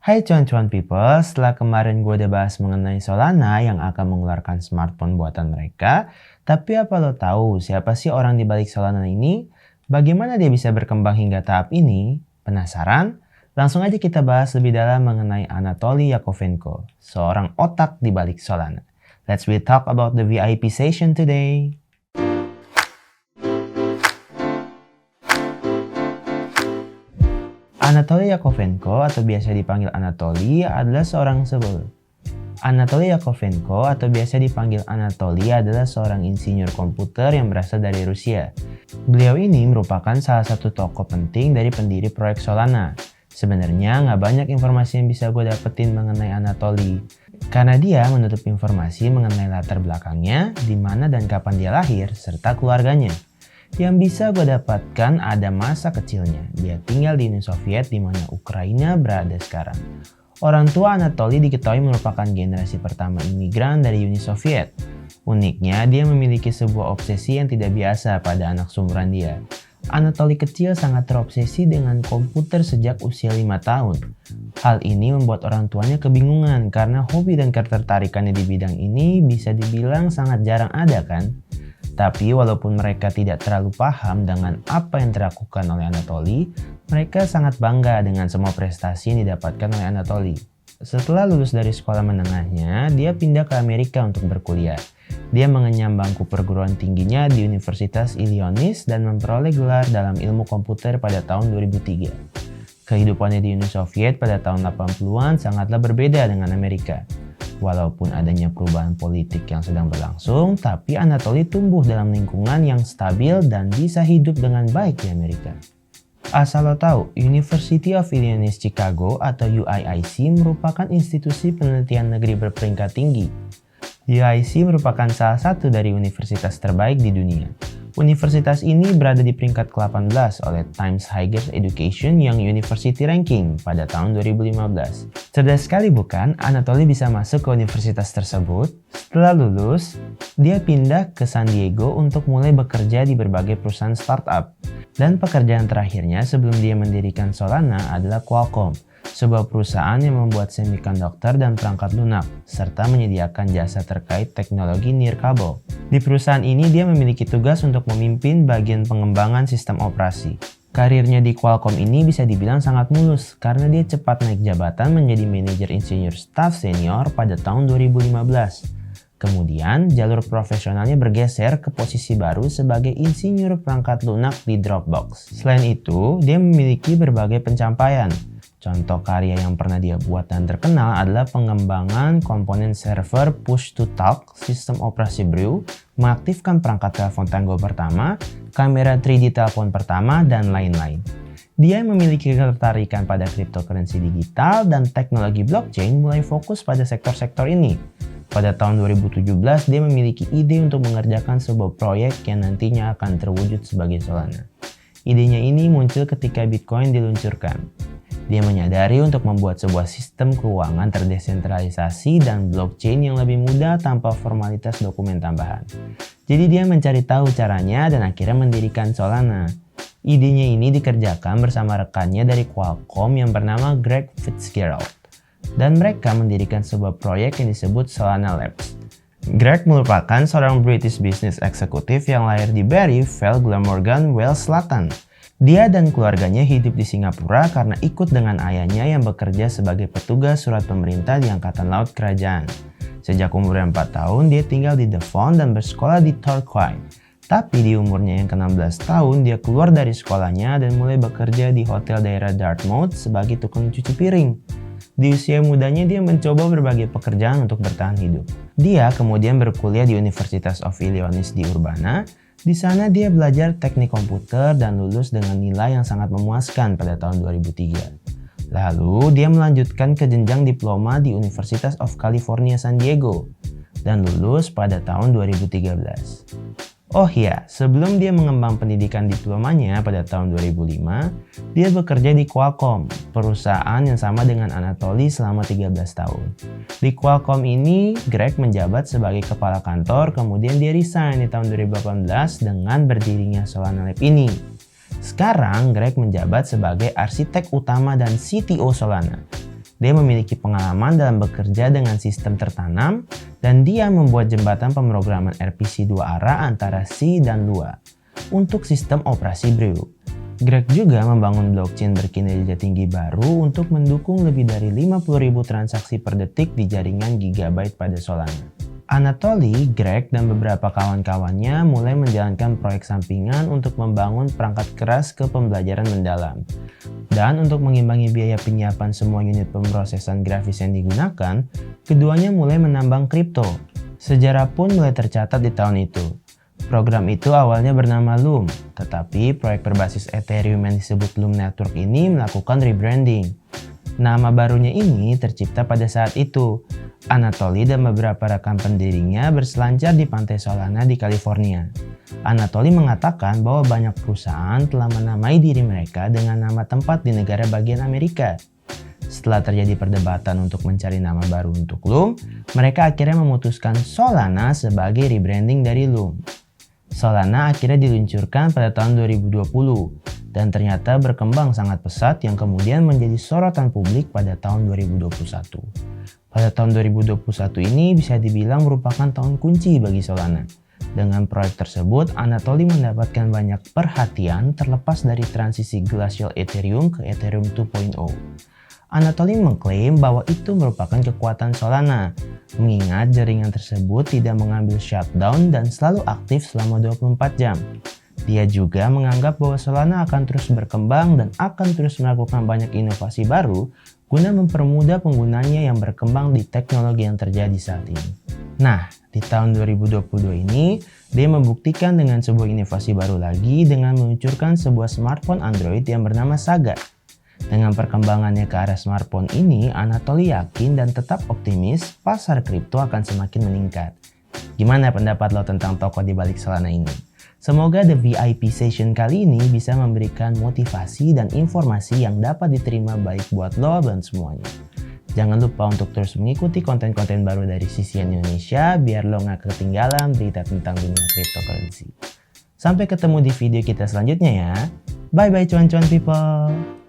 Hai cuan-cuan people, setelah kemarin gue udah bahas mengenai Solana yang akan mengeluarkan smartphone buatan mereka, tapi apa lo tahu siapa sih orang di balik Solana ini? Bagaimana dia bisa berkembang hingga tahap ini? Penasaran? Langsung aja kita bahas lebih dalam mengenai Anatoly Yakovenko, seorang otak di balik Solana. Let's talk about the VIP session today. Anatoly Yakovenko atau biasa dipanggil Anatoly adalah seorang Anatoly Yakovenko atau biasa dipanggil Anatoly adalah seorang insinyur komputer yang berasal dari Rusia. Beliau ini merupakan salah satu tokoh penting dari pendiri proyek Solana. Sebenarnya nggak banyak informasi yang bisa gue dapetin mengenai Anatoly, karena dia menutup informasi mengenai latar belakangnya, di mana dan kapan dia lahir, serta keluarganya. Yang bisa gue dapatkan ada masa kecilnya. Dia tinggal di Uni Soviet di mana Ukraina berada sekarang. Orang tua Anatoly diketahui merupakan generasi pertama imigran dari Uni Soviet. Uniknya, dia memiliki sebuah obsesi yang tidak biasa pada anak seumuran dia. Anatoly kecil sangat terobsesi dengan komputer sejak usia 5 tahun. Hal ini membuat orang tuanya kebingungan karena hobi dan ketertarikannya di bidang ini bisa dibilang sangat jarang ada kan? Tapi walaupun mereka tidak terlalu paham dengan apa yang dilakukan oleh Anatoly, mereka sangat bangga dengan semua prestasi yang didapatkan oleh Anatoly. Setelah lulus dari sekolah menengahnya, dia pindah ke Amerika untuk berkuliah. Dia mengenyam bangku perguruan tingginya di Universitas Illinois dan memperoleh gelar dalam ilmu komputer pada tahun 2003. Kehidupannya di Uni Soviet pada tahun 80-an sangatlah berbeda dengan Amerika. Walaupun adanya perubahan politik yang sedang berlangsung, tapi Anatoly tumbuh dalam lingkungan yang stabil dan bisa hidup dengan baik di Amerika. Asal lo tahu, University of Illinois Chicago atau UIIC merupakan institusi penelitian negeri berperingkat tinggi. UIC merupakan salah satu dari universitas terbaik di dunia. Universitas ini berada di peringkat ke-18 oleh Times Higher Education Young University Ranking pada tahun 2015. Cerdas sekali bukan? Anatoly bisa masuk ke universitas tersebut. Setelah lulus, dia pindah ke San Diego untuk mulai bekerja di berbagai perusahaan startup. Dan pekerjaan terakhirnya sebelum dia mendirikan Solana adalah Qualcomm, sebuah perusahaan yang membuat semikonduktor dan perangkat lunak, serta menyediakan jasa terkait teknologi nirkabel. Di perusahaan ini dia memiliki tugas untuk memimpin bagian pengembangan sistem operasi. Karirnya di Qualcomm ini bisa dibilang sangat mulus karena dia cepat naik jabatan menjadi manajer insinyur staf senior pada tahun 2015. Kemudian, jalur profesionalnya bergeser ke posisi baru sebagai insinyur perangkat lunak di Dropbox. Selain itu, dia memiliki berbagai pencapaian. Contoh karya yang pernah dia buat dan terkenal adalah pengembangan komponen server push-to-talk, sistem operasi Brew, mengaktifkan perangkat telepon Tango pertama, kamera 3D telepon pertama, dan lain-lain. Dia memiliki ketertarikan pada cryptocurrency digital dan teknologi blockchain, mulai fokus pada sektor-sektor ini. Pada tahun 2017, dia memiliki ide untuk mengerjakan sebuah proyek yang nantinya akan terwujud sebagai Solana. Idenya ini muncul ketika Bitcoin diluncurkan. Dia menyadari untuk membuat sebuah sistem keuangan terdesentralisasi dan blockchain yang lebih mudah tanpa formalitas dokumen tambahan. Jadi dia mencari tahu caranya dan akhirnya mendirikan Solana. Idenya ini dikerjakan bersama rekannya dari Qualcomm yang bernama Greg Fitzgerald. Dan mereka mendirikan sebuah proyek yang disebut Solana Labs. Greg merupakan seorang British business eksekutif yang lahir di Barry Vale, Glamorgan, Wales Selatan. Dia dan keluarganya hidup di Singapura karena ikut dengan ayahnya yang bekerja sebagai petugas surat pemerintah di Angkatan Laut Kerajaan. Sejak umurnya 4 tahun, dia tinggal di Devon dan bersekolah di Torquay. Tapi di umurnya yang ke-16 tahun, dia keluar dari sekolahnya dan mulai bekerja di hotel daerah Dartmouth sebagai tukang cuci piring. Di usia mudanya dia mencoba berbagai pekerjaan untuk bertahan hidup. Dia kemudian berkuliah di University of Illinois di Urbana. Di sana dia belajar teknik komputer dan lulus dengan nilai yang sangat memuaskan pada tahun 2003. Lalu dia melanjutkan ke jenjang diploma di University of California San Diego dan lulus pada tahun 2013. Oh iya, sebelum dia mengembang pendidikan diplomanya pada tahun 2005, dia bekerja di Qualcomm, perusahaan yang sama dengan Anatoly selama 13 tahun. Di Qualcomm ini, Greg menjabat sebagai kepala kantor, kemudian dia resign di tahun 2018 dengan berdirinya Solana Lab ini. Sekarang, Greg menjabat sebagai arsitek utama dan CTO Solana. Dia memiliki pengalaman dalam bekerja dengan sistem tertanam dan dia membuat jembatan pemrograman RPC dua arah antara C dan Lua untuk sistem operasi Brew. Greg juga membangun blockchain berkinerja tinggi baru untuk mendukung lebih dari 50.000 transaksi per detik di jaringan Gigabyte pada Solana. Anatoly, Greg, dan beberapa kawan-kawannya mulai menjalankan proyek sampingan untuk membangun perangkat keras ke pembelajaran mendalam. Dan untuk mengimbangi biaya penyiapan semua unit pemrosesan grafis yang digunakan, keduanya mulai menambang kripto. Sejarah pun mulai tercatat di tahun itu. Program itu awalnya bernama Loom, tetapi proyek berbasis Ethereum yang disebut Loom Network ini melakukan rebranding. Nama barunya ini tercipta pada saat itu. Anatoly dan beberapa rekan pendirinya berselancar di pantai Solana di California. Anatoly mengatakan bahwa banyak perusahaan telah menamai diri mereka dengan nama tempat di negara bagian Amerika. Setelah terjadi perdebatan untuk mencari nama baru untuk Loom, mereka akhirnya memutuskan Solana sebagai rebranding dari Loom. Solana akhirnya diluncurkan pada tahun 2020 dan ternyata berkembang sangat pesat yang kemudian menjadi sorotan publik pada tahun 2021. Pada tahun 2021 ini bisa dibilang merupakan tahun kunci bagi Solana. Dengan proyek tersebut, Anatoly mendapatkan banyak perhatian terlepas dari transisi Glacial Ethereum ke Ethereum 2.0. Anatoly mengklaim bahwa itu merupakan kekuatan Solana, mengingat jaringan tersebut tidak mengambil shutdown dan selalu aktif selama 24 jam. Dia juga menganggap bahwa Solana akan terus berkembang dan akan terus melakukan banyak inovasi baru guna mempermudah penggunanya yang berkembang di teknologi yang terjadi saat ini. Nah, di tahun 2022 ini, dia membuktikan dengan sebuah inovasi baru lagi dengan meluncurkan sebuah smartphone Android yang bernama Saga. Dengan perkembangannya ke arah smartphone ini, Anatoly yakin dan tetap optimis pasar kripto akan semakin meningkat. Gimana pendapat lo tentang tokoh di balik Solana ini? Semoga The VIP Session kali ini bisa memberikan motivasi dan informasi yang dapat diterima baik buat lo dan semuanya. Jangan lupa untuk terus mengikuti konten-konten baru dari CCN Indonesia biar lo gak ketinggalan berita tentang dunia cryptocurrency. Sampai ketemu di video kita selanjutnya ya. Bye bye cuan-cuan people.